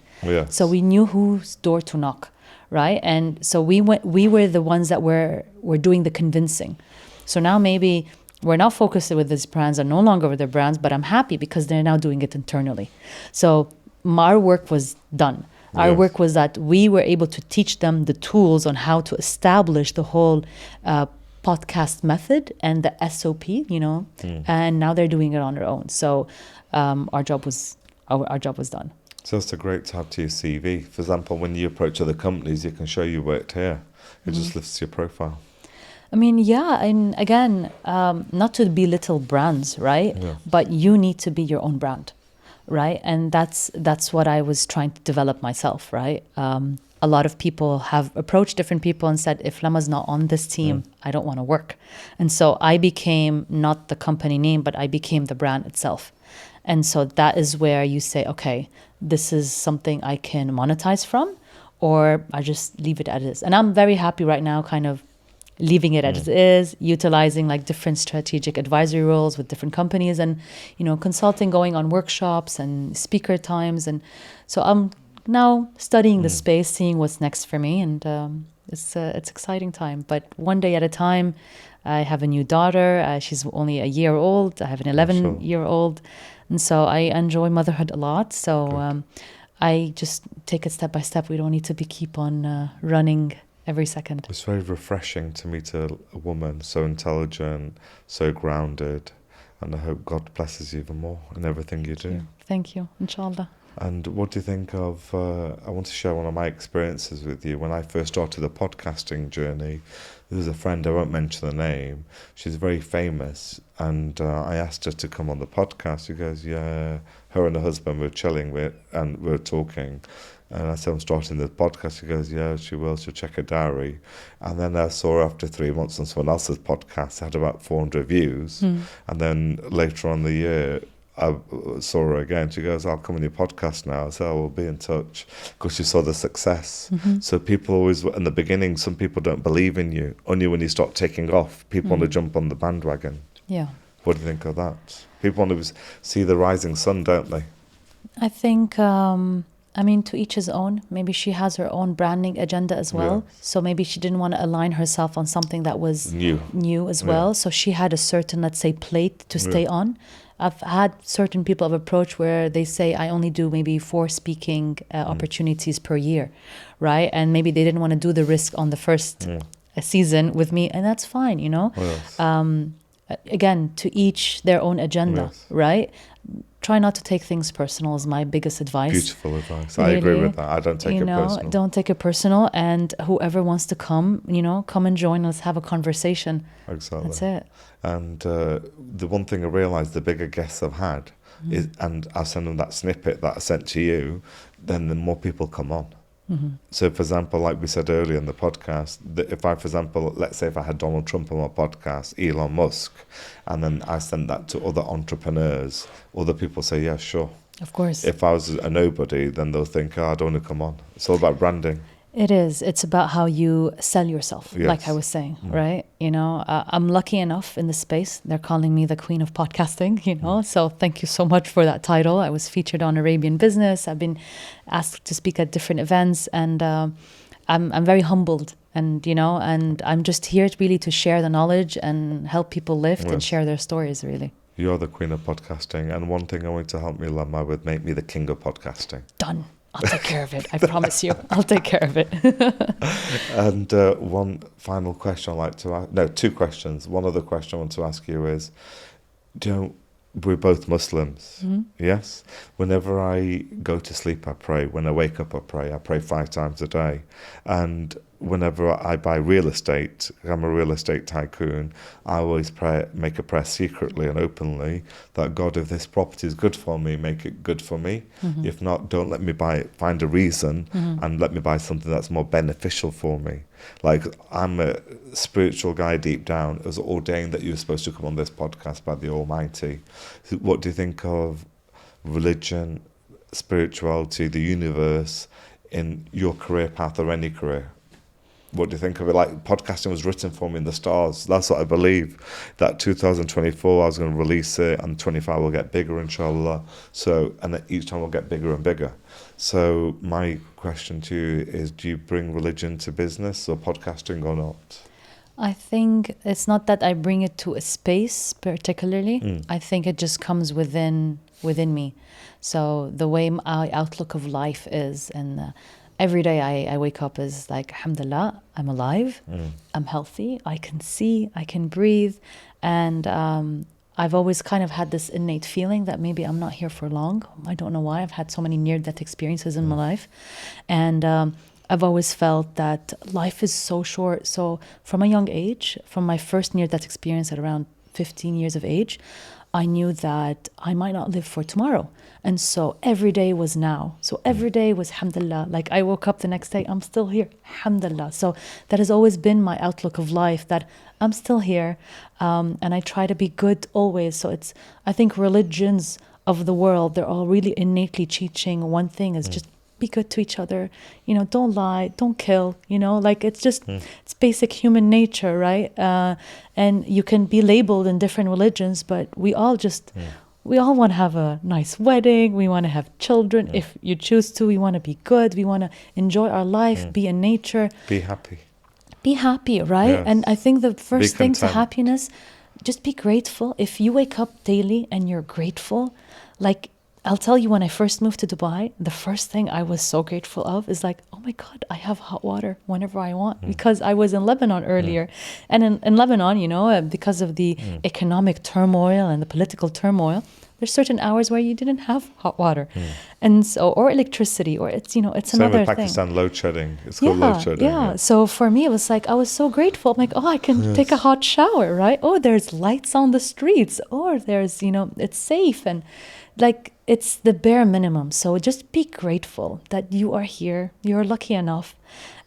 So we knew whose door to knock, right? And so we were the ones that were doing the convincing. So now maybe we're now focused with these brands, are no longer with their brands, but I'm happy because they're now doing it internally. So our work was done. Our work was that we were able to teach them the tools on how to establish the whole podcast method and the SOP, and now they're doing it on their own. So our job was done. So it's great to have to your CV. For example, when you approach other companies, you can show you worked here. It just lifts your profile. I mean, and again, not to belittle brands, right? But you need to be your own brand, right? And that's what I was trying to develop myself, right? A lot of people have approached different people and said, if Lama's not on this team, I don't want to work. And so I became not the company name, but I became the brand itself. And so that is where you say, okay, this is something I can monetize from, or I just leave it as it is. And I'm very happy right now, kind of leaving it as it is, utilizing like different strategic advisory roles with different companies and, consulting, going on workshops and speaker times. And so I'm now studying the space, seeing what's next for me. And it's exciting time, but one day at a time. I have a new daughter. She's only a year old. I have an 11-year-old. And so I enjoy motherhood a lot. So I just take it step by step. We don't need to keep on running every second. It's very refreshing to meet a woman so intelligent, so grounded, and I hope God blesses you even more in everything you do. Thank you. Inshallah. And what do you think of, I want to share one of my experiences with you. When I first started the podcasting journey, there was a friend, I won't mention the name, she's very famous, and I asked her to come on the podcast. She goes, yeah, her and her husband were chilling and we were talking. And I said, I'm starting the podcast. She goes, yeah, she will. She'll check her diary. And then I saw her after 3 months on someone else's podcast. It had about 400 views. And then later on the year, I saw her again. She goes, I'll come on your podcast now. I said, I will be in touch, because she saw the success. So people always, in the beginning, some people don't believe in you. Only when you start taking off, people want to jump on the bandwagon. Yeah. What do you think of that? People want to see the rising sun, don't they? I think, to each his own. Maybe she has her own branding agenda as well. Yeah. So maybe she didn't want to align herself on something that was new as well. So she had a certain, let's say, plate to stay on. I've had certain people have approached where they say, I only do maybe 4 speaking opportunities per year, right? And maybe they didn't want to do the risk on the first season with me, and that's fine, Again, to each their own agenda, right? Try not to take things personal is my biggest advice. Beautiful advice. I agree with that. I don't take it personal. Don't take it personal, and whoever wants to come, come and join. Let's have a conversation. Exactly. That's it. And the one thing I realised, the bigger guests I've had, is, and I send them that snippet that I sent to you, then the more people come on. So, for example, like we said earlier in the podcast, that if I, for example, let's say if I had Donald Trump on my podcast, Elon Musk, and then I sent that to other entrepreneurs, other people say, yeah, sure. Of course. If I was a nobody, then they'll think, I don't want to come on. It's all about branding. It is. It's about how you sell yourself, like I was saying, right? I'm lucky enough in the space. They're calling me the queen of podcasting, So thank you so much for that title. I was featured on Arabian Business. I've been asked to speak at different events, and I'm very humbled. And, and I'm just here really to share the knowledge and help people lift and share their stories, really. You're the queen of podcasting. And one thing I want to help me, Lama, with, make me the king of podcasting. Done. I'll take care of it. I promise you. I'll take care of it. And one final question I'd like to ask. No, 2 questions. One other question I want to ask you is, we're both Muslims, yes? Whenever I go to sleep, I pray. When I wake up, I pray. I pray 5 times a day. And whenever I buy real estate, I'm a real estate tycoon, I always make a prayer secretly and openly that, God, if this property is good for me, make it good for me. If not, don't let me buy it. Find a reason and let me buy something that's more beneficial for me. Like, I'm a spiritual guy deep down. It was ordained that you were supposed to come on this podcast by the Almighty. What do you think of religion, spirituality, the universe in your career path or any career? What do you think of it? Like, podcasting was written for me in the stars. That's what I believe. That 2024, I was going to release it, and 25 will get bigger, inshallah. So, and then each time will get bigger and bigger. So, my question to you is: do you bring religion to business or podcasting or not? I think it's not that I bring it to a space particularly. I think it just comes within me. So the way my outlook of life is, and every day I wake up is like, alhamdulillah, I'm alive, I'm healthy, I can see, I can breathe. And I've always kind of had this innate feeling that maybe I'm not here for long. I don't know why. I've had so many near-death experiences in my life. And I've always felt that life is so short. So from a young age, from my first near-death experience at around 15 years of age, I knew that I might not live for tomorrow. And so every day was now. So every day was alhamdulillah. Like, I woke up the next day, I'm still here, alhamdulillah. So that has always been my outlook of life, that I'm still here. And I try to be good always. So I think religions of the world, they're all really innately teaching one thing, is just be good to each other, don't lie, don't kill, like, it's just, it's basic human nature, right? And you can be labeled in different religions, but we all want to have a nice wedding, we want to have children, if you choose to, we want to be good, we want to enjoy our life, be in nature. Be happy. Be happy, right? Yes. And I think the first thing to content. happiness, just be grateful. If you wake up daily and you're grateful, like, I'll tell you, when I first moved to Dubai, the first thing I was so grateful of is like, oh my God, I have hot water whenever I want, because I was in Lebanon earlier. And in Lebanon, you know, because of the economic turmoil and the political turmoil, there's certain hours where you didn't have hot water. And so, or electricity, or it's, you know, it's Same another with thing. Pakistan, load shedding. It's called load shedding. Yeah. So for me, it was like, I was so grateful. I'm like, oh, I can take a hot shower, right? Oh, there's lights on the streets. Or there's, you know, it's safe. And like, it's the bare minimum. So just be grateful that you are here. You're lucky enough.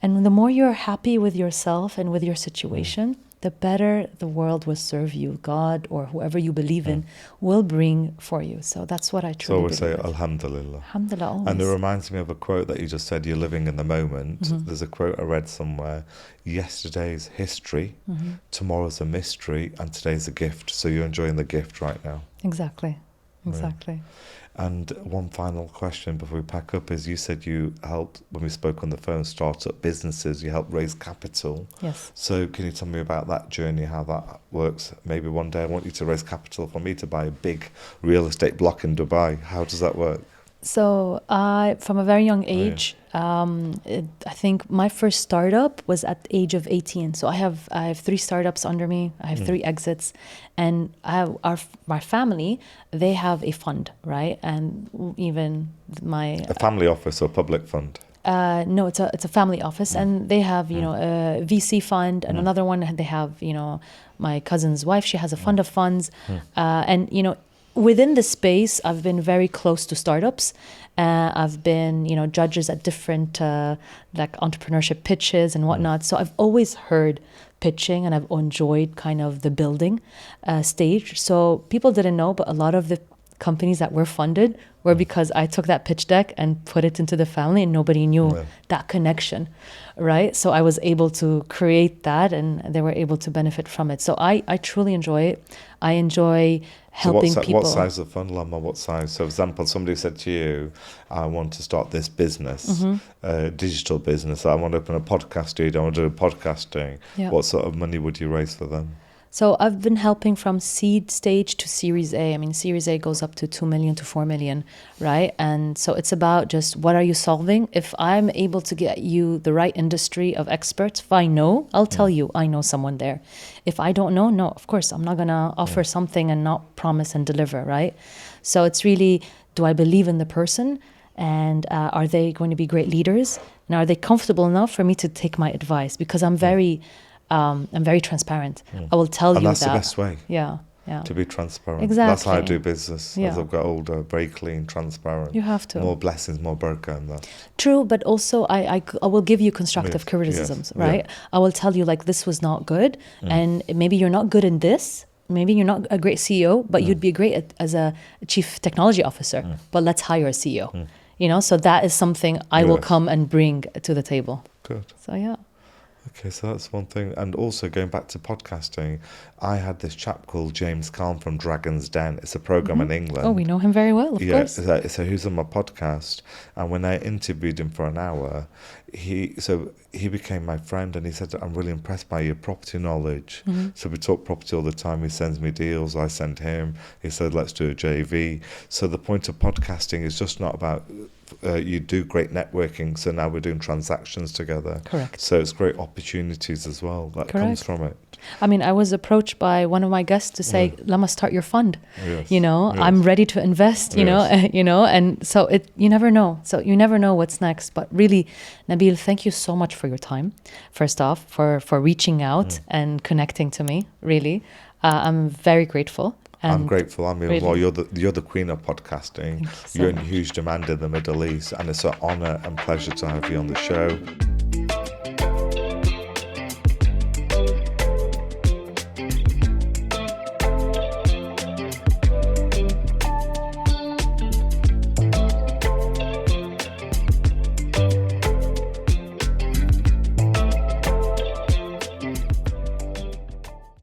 And the more you're happy with yourself and with your situation, the better the world will serve you. God or whoever you believe in will bring for you. So that's what I So truly we believe say in. Alhamdulillah. Alhamdulillah, always. And it reminds me of a quote that you just said, you're living in the moment. There's a quote I read somewhere, yesterday's history, tomorrow's a mystery, and today's a gift. So you're enjoying the gift right now. Exactly. And one final question before we pack up is, you said you helped, when we spoke on the phone, start up businesses, you helped raise capital. Yes. So can you tell me about that journey, how that works? Maybe one day I want you to raise capital for me to buy a big real estate block in Dubai. How does that work? So from a very young age, I think my first startup was at the age of 18. So I have 3 startups under me. I have 3 exits, and my family, they have a fund, right? And even A family office or public fund? No, it's a family office, and they have, you know, a VC fund, and another one they have, you know, my cousin's wife, she has a fund of funds, and you know, within the space, I've been very close to startups. I've been, you know, judges at different like entrepreneurship pitches and whatnot. So I've always heard pitching, and I've enjoyed kind of the building stage. So people didn't know, but a lot of the companies that were funded were because I took that pitch deck and put it into the family, and nobody knew that connection, right? So I was able to create that, and they were able to benefit from it. So I truly enjoy it. I enjoy helping people. What size of fund, Lama? What size? So, for example, somebody said to you, I want to start this business, digital business. I want to open a podcast studio. I want to do podcasting. Yeah. What sort of money would you raise for them? So I've been helping from seed stage to Series A. I mean, Series A goes up to 2 million to 4 million, right? And so it's about just, what are you solving? If I'm able to get you the right industry of experts, if I know, I'll tell you I know someone there. If I don't know, no, of course, I'm not going to offer something and not promise and deliver, right? So it's really, do I believe in the person? And are they going to be great leaders? And are they comfortable enough for me to take my advice? Because I'm very transparent. I will tell you that. And that's the best way. Yeah. To be transparent. Exactly. That's how I do business. Yeah. As I've got older, very clean, transparent. You have to. More blessings, more barakah in that. True, but also I will give you constructive criticisms, right? Yeah. I will tell you, like, this was not good, and maybe you're not good in this. Maybe you're not a great CEO, but you'd be great as a chief technology officer. But let's hire a CEO. You know, so that is something I will come and bring to the table. Good. So yeah. Okay, so that's one thing. And also going back to podcasting, I had this chap called James Calm from Dragon's Den. It's a program in England. Oh, we know him very well, of course. So he was on my podcast, and when I interviewed him for an hour, he became my friend, and he said, I'm really impressed by your property knowledge. So we talk property all the time. He sends me deals, I send him. He said, let's do a JV. So the point of podcasting is just not about you do great networking, so now we're doing transactions together. Correct. So it's great opportunities as well that comes from it. I mean, I was approached by one of my guests to say, Lama, start your fund. Yes. You know, I'm ready to invest, you know, and so you never know. So you never know what's next. But really, Nabil, thank you so much for your time, first off, for reaching out and connecting to me, really. I'm very grateful. I'm grateful. I mean, really, well, you're the queen of podcasting. You're in huge demand in the Middle East, and it's an honor and pleasure to have you on the show.